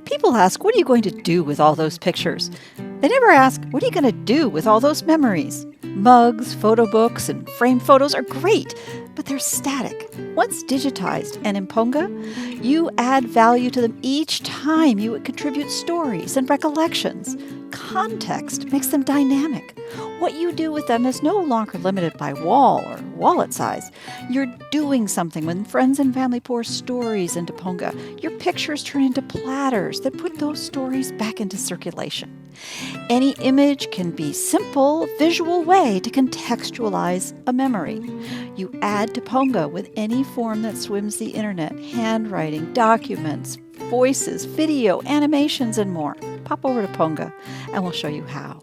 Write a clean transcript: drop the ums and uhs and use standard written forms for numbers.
People ask, what are you going to do with all those pictures? They never ask, what are you going to do with all those memories? Mugs, photo books, and framed photos are great, but they're static. Once digitized and in Ponga, you add value to them each time you contribute stories and recollections. Context makes them dynamic. What you do with them is no longer limited by wall or wallet size. You're doing something when friends and family pour stories into Ponga. Your pictures turn into platters that put those stories back into circulation. Any image can be a simple, visual way to contextualize a memory. You add to Ponga with any form that swims the internet: handwriting, documents, voices, video, animations, and more. Pop over to Ponga and we'll show you how.